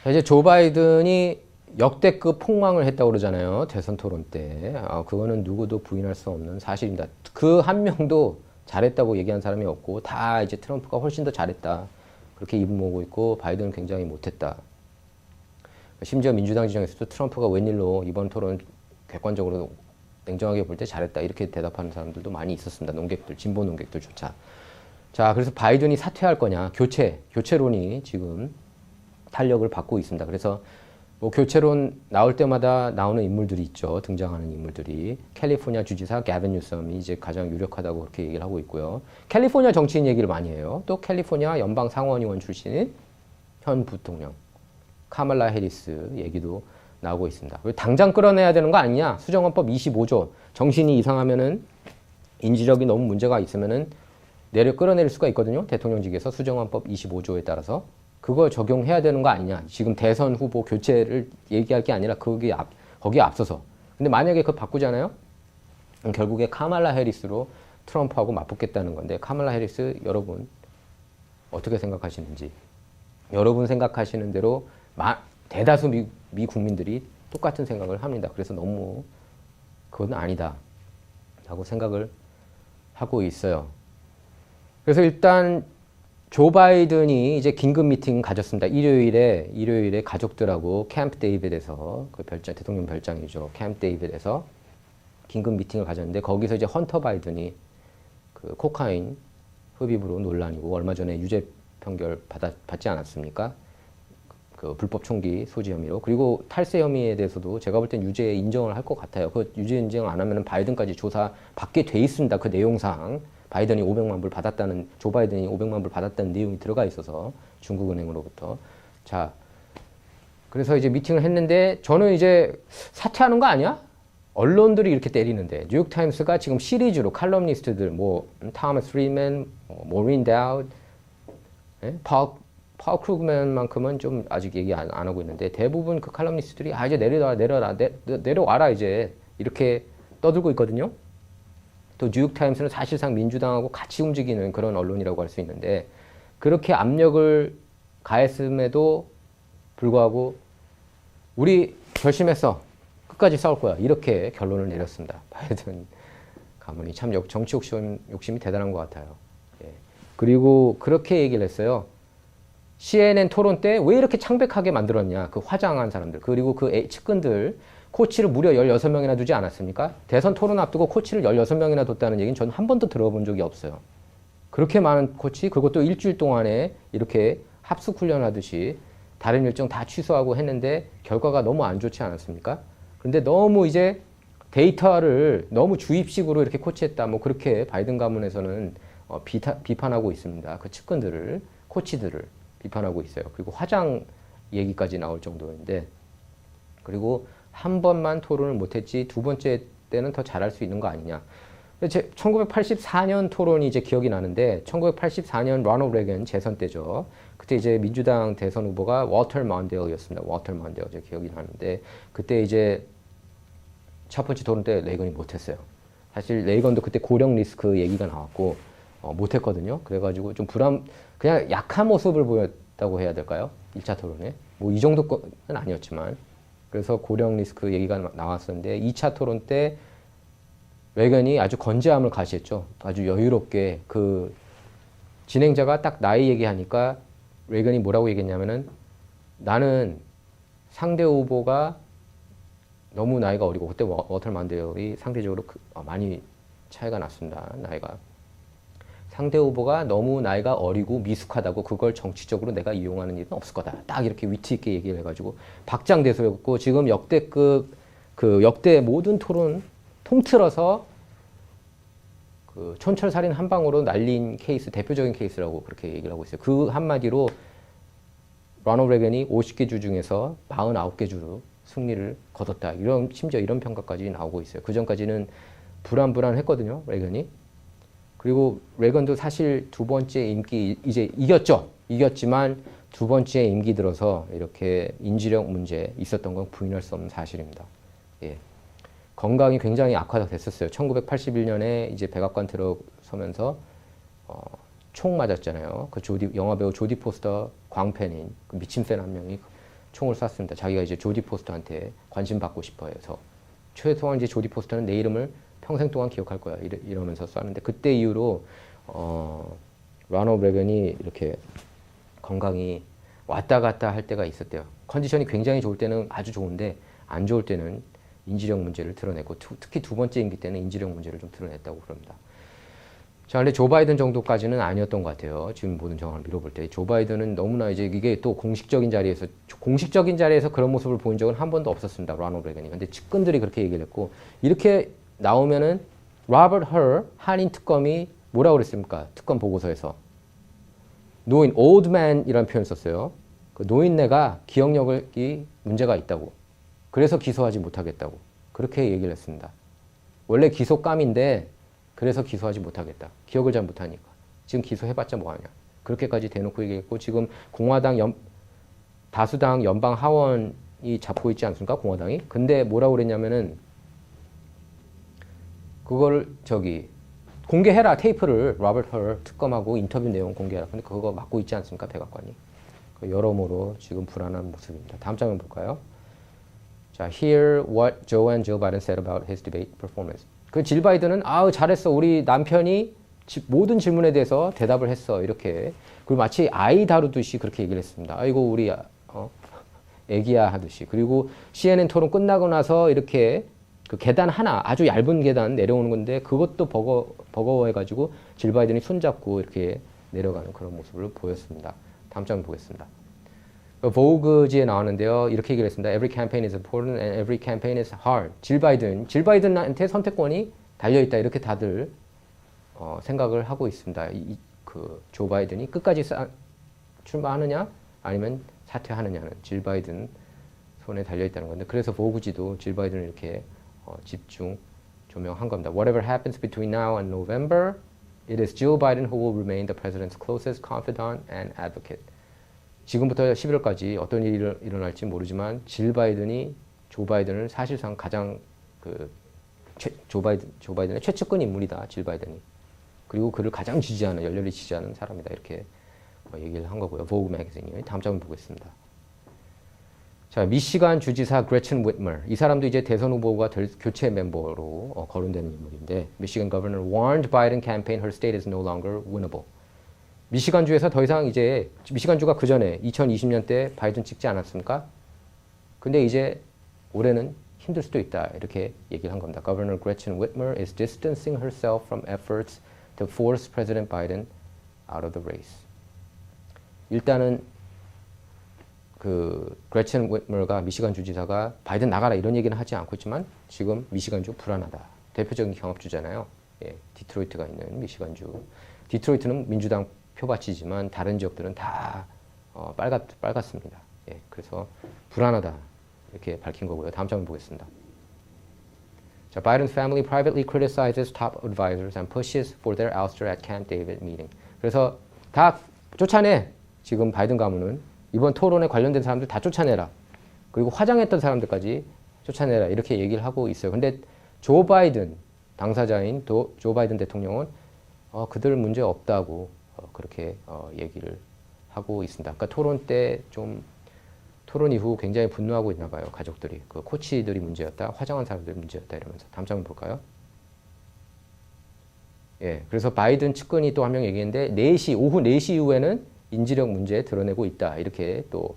이제 조 바이든이 역대급 폭망을 했다고 그러잖아요. 대선 토론 때. 그거는 누구도 부인할 수 없는 사실입니다. 그 한 명도 잘했다고 얘기한 사람이 없고 다 이제 트럼프가 훨씬 더 잘했다. 그렇게 입을 모으고 있고 바이든은 굉장히 못했다. 심지어 민주당 지정에서도 트럼프가 웬일로 이번 토론 객관적으로 냉정하게 볼 때 잘했다. 이렇게 대답하는 사람들도 많이 있었습니다. 논객들, 진보 논객들조차. 자, 그래서 바이든이 사퇴할 거냐. 교체론이 지금 탄력을 받고 있습니다. 그래서 뭐 교체론 나올 때마다 나오는 인물들이 있죠. 등장하는 인물들이. 캘리포니아 주지사 게빈 뉴섬이 이제 가장 유력하다고 그렇게 얘기를 하고 있고요. 캘리포니아 정치인 얘기를 많이 해요. 또 캘리포니아 연방 상원의원 출신인 현 부통령 카말라 해리스 얘기도 나오고 있습니다. 당장 끌어내야 되는 거 아니냐? 수정헌법 25조. 정신이 이상하면은 인지력이 너무 문제가 있으면은 끌어내릴 수가 있거든요. 대통령직에서 수정헌법 25조에 따라서. 그거 적용해야 되는 거 아니냐. 지금 대선 후보 교체를 얘기할 게 아니라 거기에 앞서서. 근데 만약에 그거 바꾸잖아요? 그럼 결국에 카말라 해리스로 트럼프하고 맞붙겠다는 건데, 카말라 해리스 여러분 어떻게 생각하시는지. 여러분 생각하시는 대로 대다수 미 국민들이 똑같은 생각을 합니다. 그래서 너무 그건 아니다 라고 생각을 하고 있어요. 그래서 일단 조 바이든이 이제 긴급 미팅 가졌습니다. 일요일에 가족들하고 캠프 데이빗에서 그 대통령 별장이죠. 캠프 데이빗에서 긴급 미팅을 가졌는데 거기서 이제 헌터 바이든이 그 코카인 흡입으로 논란이고 얼마 전에 유죄 판결 받지 않았습니까? 그 불법 총기 소지 혐의로. 그리고 탈세 혐의에 대해서도 제가 볼 땐 유죄 인정을 할 것 같아요. 그 유죄 인정 안 하면 바이든까지 조사 받게 돼 있습니다. 그 내용상. 바이든이 500만 불 받았다는, 조 바이든이 500만 불 받았다는 내용이 들어가 있어서 중국은행으로부터. 자, 그래서 이제 미팅을 했는데 저는 이제 사퇴하는 거 아니야? 언론들이 이렇게 때리는데 뉴욕타임스가 지금 시리즈로 칼럼니스트들 뭐 타머스 프리맨, 모린 다우드, 파울 크루그맨만큼은 좀 아직 얘기 안 하고 있는데 대부분 그 칼럼니스트들이 이제 내려와라 이제 이렇게 떠들고 있거든요. 또 뉴욕타임스는 사실상 민주당하고 같이 움직이는 그런 언론이라고 할 수 있는데 그렇게 압력을 가했음에도 불구하고 우리 결심했어. 끝까지 싸울 거야. 이렇게 결론을 내렸습니다. 바이든 가문이 참 정치 욕심이 대단한 것 같아요. 예. 그리고 그렇게 얘기를 했어요. CNN 토론 때 왜 이렇게 창백하게 만들었냐. 그 화장한 사람들. 그리고 그 측근들. 코치를 무려 16명이나 두지 않았습니까? 대선 토론 앞두고 코치를 16명이나 뒀다는 얘기는 저는 한 번도 들어본 적이 없어요. 그렇게 많은 코치, 그리고 또 일주일 동안에 이렇게 합숙 훈련하듯이 다른 일정 다 취소하고 했는데 결과가 너무 안 좋지 않았습니까? 그런데 너무 이제 데이터를 너무 주입식으로 이렇게 코치했다. 뭐 그렇게 바이든 가문에서는 비판하고 있습니다. 그 측근들을, 코치들을 비판하고 있어요. 그리고 화장 얘기까지 나올 정도인데, 그리고 한 번만 토론을 못했지 두 번째 때는 더 잘할 수 있는 거 아니냐. 1984년 토론이 이제 기억이 나는데 1984년 로널드 레이건 재선 때죠. 그때 이제 민주당 대선 후보가 워터 먼데일이었습니다. 워터 먼데일 제 기억이 나는데 그때 이제 첫 번째 토론 때 레이건이 못했어요. 사실 레이건도 그때 고령 리스크 얘기가 나왔고 못했거든요. 그래가지고 좀 그냥 약한 모습을 보였다고 해야 될까요? 1차 토론에. 뭐 이 정도는 아니었지만. 그래서 고령 리스크 얘기가 나왔었는데 2차 토론 때 레이건이 아주 건재함을 가시했죠. 아주 여유롭게 그 진행자가 딱 나이 얘기하니까 레이건이 뭐라고 얘기했냐면은 나는 상대 후보가 너무 나이가 어리고 그때 워터 만데일이 상대적으로 많이 차이가 났습니다. 나이가. 상대 후보가 너무 나이가 어리고 미숙하다고 그걸 정치적으로 내가 이용하는 일은 없을 거다. 딱 이렇게 위트 있게 얘기를 해가지고 박장대소였고 지금 역대급 역대 모든 토론 통틀어서 그 촌철살인 한 방으로 날린 케이스, 대표적인 케이스라고 그렇게 얘기를 하고 있어요. 그 한마디로 로널드 레이건이 50개 주 중에서 49개 주로 승리를 거뒀다. 심지어 이런 평가까지 나오고 있어요. 그 전까지는 불안했거든요. 레이건이. 그리고 레이건도 사실 두 번째 임기 이제 이겼죠. 이겼지만 두 번째 임기 들어서 이렇게 인지력 문제 있었던 건 부인할 수 없는 사실입니다. 예. 건강이 굉장히 악화됐었어요. 1981년에 이제 백악관 들어서면서 총 맞았잖아요. 그 영화배우 조디 포스터 광팬인 그 미친 팬 한 명이 총을 쐈습니다. 자기가 이제 조디 포스터한테 관심 받고 싶어 해서. 최소한 이제 조디 포스터는 내 이름을 평생 동안 기억할 거야. 이러면서 쐈는데 그때 이후로 로널드 레건이 이렇게 건강이 왔다 갔다 할 때가 있었대요. 컨디션이 굉장히 좋을 때는 아주 좋은데 안 좋을 때는 인지력 문제를 드러내고 특히 두 번째 임기 때는 인지력 문제를 좀 드러냈다고 그럽니다. 자, 근데 조 바이든 정도까지는 아니었던 것 같아요. 지금 모든 정황을 밀어볼 때. 조 바이든은 너무나 이제 이게 또 공식적인 자리에서 그런 모습을 보인 적은 한 번도 없었습니다. 로널드 레건이. 근데 측근들이 그렇게 얘기를 했고, 이렇게 나오면은 로버트 헐 한인 특검이 뭐라고 그랬습니까? 특검 보고서에서. 노인, old man이라는 표현을 썼어요. 그 노인네가 기억력이 문제가 있다고. 그래서 기소하지 못하겠다고. 그렇게 얘기를 했습니다. 원래 기소감인데 그래서 기소하지 못하겠다. 기억을 잘 못하니까. 지금 기소해봤자 뭐하냐. 그렇게까지 대놓고 얘기했고 지금 공화당 다수당 연방 하원이 잡고 있지 않습니까? 공화당이. 근데 뭐라고 그랬냐면은 그거를 공개해라. 테이프를 로버트 헐 특검하고 인터뷰 내용 공개해라. 근데 그거 막고 있지 않습니까? 백악관이. 여러모로 지금 불안한 모습입니다. 다음 장면 볼까요? 자, hear what Joe and Jill Biden said about his debate performance. 그 질 바이든은 아우 잘했어. 우리 남편이 모든 질문에 대해서 대답을 했어. 이렇게. 그리고 마치 아이 다루듯이 그렇게 얘기를 했습니다. 아이고 우리 애기야 하듯이. 그리고 CNN 토론 끝나고 나서 이렇게 그 계단 하나 아주 얇은 계단 내려오는 건데 그것도 버거워해가지고 질 바이든이 손잡고 이렇게 내려가는 그런 모습을 보였습니다. 다음 장면 보겠습니다. 보그지에 나왔는데요. 이렇게 얘기를 했습니다. Every campaign is important and every campaign is hard. 질 바이든한테 선택권이 달려있다. 이렇게 다들 생각을 하고 있습니다. 조 바이든이 끝까지 출마하느냐 아니면 사퇴하느냐는 질 바이든 손에 달려있다는 건데 그래서 보그지도 질 바이든을 이렇게 집중 조명한 겁니다. Whatever happens between now and November, it is Jill Biden who will remain the president's closest confidant and advocate. 지금부터 11월까지 어떤 일이 일어날지 모르지만 질 바이든이 조 바이든을 사실상 가장 조 바이든의 최측근 인물이다. 질 바이든이. 그리고 그를 가장 열렬히 지지하는 사람이다. 이렇게 얘기를 한 거고요. 보그 매거진이. 다음 장면 보겠습니다. 자, 미시간 주지사 그레첸 위트머. 이 사람도 이제 대선 후보가 될 교체 멤버로 거론되는 인물인데 Michigan governor warned Biden campaign her state is no longer winnable. 미시간주에서 더 이상 이제 미시간주가 그 전에 2020년 때 바이든 찍지 않았습니까? 근데 이제 올해는 힘들 수도 있다. 이렇게 얘기를 한 겁니다. Governor Gretchen Whitmer is distancing herself from efforts to force President Biden out of the race. 일단은 그레첸 위트머가 미시간 주지사가 바이든 나가라 이런 얘기는 하지 않고 있지만 지금 미시간주 불안하다. 대표적인 경합주잖아요. 예, 디트로이트가 있는 미시간주. 디트로이트는 민주당 표밭이지만 다른 지역들은 다 빨갛습니다. 예, 그래서 불안하다 이렇게 밝힌 거고요. 다음 장면 보겠습니다. 자, Biden's family privately criticizes top advisors and pushes for their ouster at Camp David meeting. 그래서 다 쫓아내. 지금 바이든 가문은 이번 토론에 관련된 사람들 다 쫓아내라. 그리고 화장했던 사람들까지 쫓아내라. 이렇게 얘기를 하고 있어요. 근데 조 바이든 당사자인 조 바이든 대통령은 그들 문제 없다고 그렇게 얘기를 하고 있습니다. 그러니까 토론 이후 굉장히 분노하고 있나 봐요. 가족들이. 그 코치들이 문제였다. 화장한 사람들이 문제였다. 이러면서. 다음 장면 볼까요? 예. 그래서 바이든 측근이 또 한 명 얘기했는데 오후 4시 이후에는 인지력 문제 드러내고 있다. 이렇게 또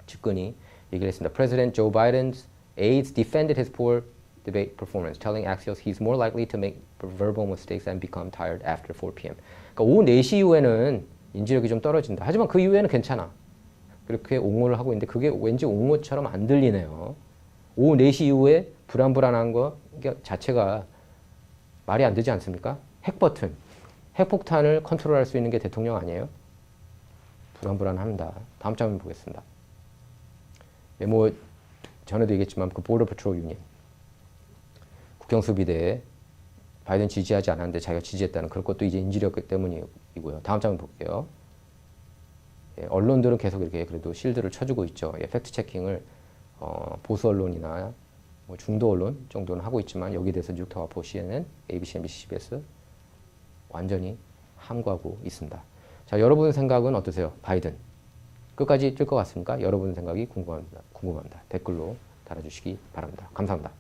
측근이 얘기를 했습니다. President Joe Biden's aides defended his poor debate performance, telling Axios he's more likely to make verbal mistakes and become tired after 4 p.m. 그러니까 오후 4시 이후에는 인지력이 좀 떨어진다. 하지만 그 이후에는 괜찮아. 그렇게 옹호를 하고 있는데 그게 왠지 옹호처럼 안 들리네요. 오후 4시 이후에 불안한 거 자체가 말이 안 되지 않습니까? 핵폭탄을 컨트롤할 수 있는 게 대통령 아니에요? 불안합니다. 다음 장면 보겠습니다. 예, 전에도 얘기했지만 그 보더 패트롤 유닛 국경수비대에 바이든 지지하지 않았는데 자기가 지지했다는 그런 것도 이제 인지력 때문이고요. 다음 장면 볼게요. 예, 언론들은 계속 이렇게 그래도 실드를 쳐주고 있죠. 예, 팩트 체킹을 보수 언론이나 중도 언론 정도는 하고 있지만 여기에 대해서 뉴욕타워, CNN, ABC, NBC, CBS 완전히 함구하고 있습니다. 자, 여러분 생각은 어떠세요? 바이든 끝까지 뜰 것 같습니까? 여러분 생각이 궁금합니다. 댓글로 달아주시기 바랍니다. 감사합니다.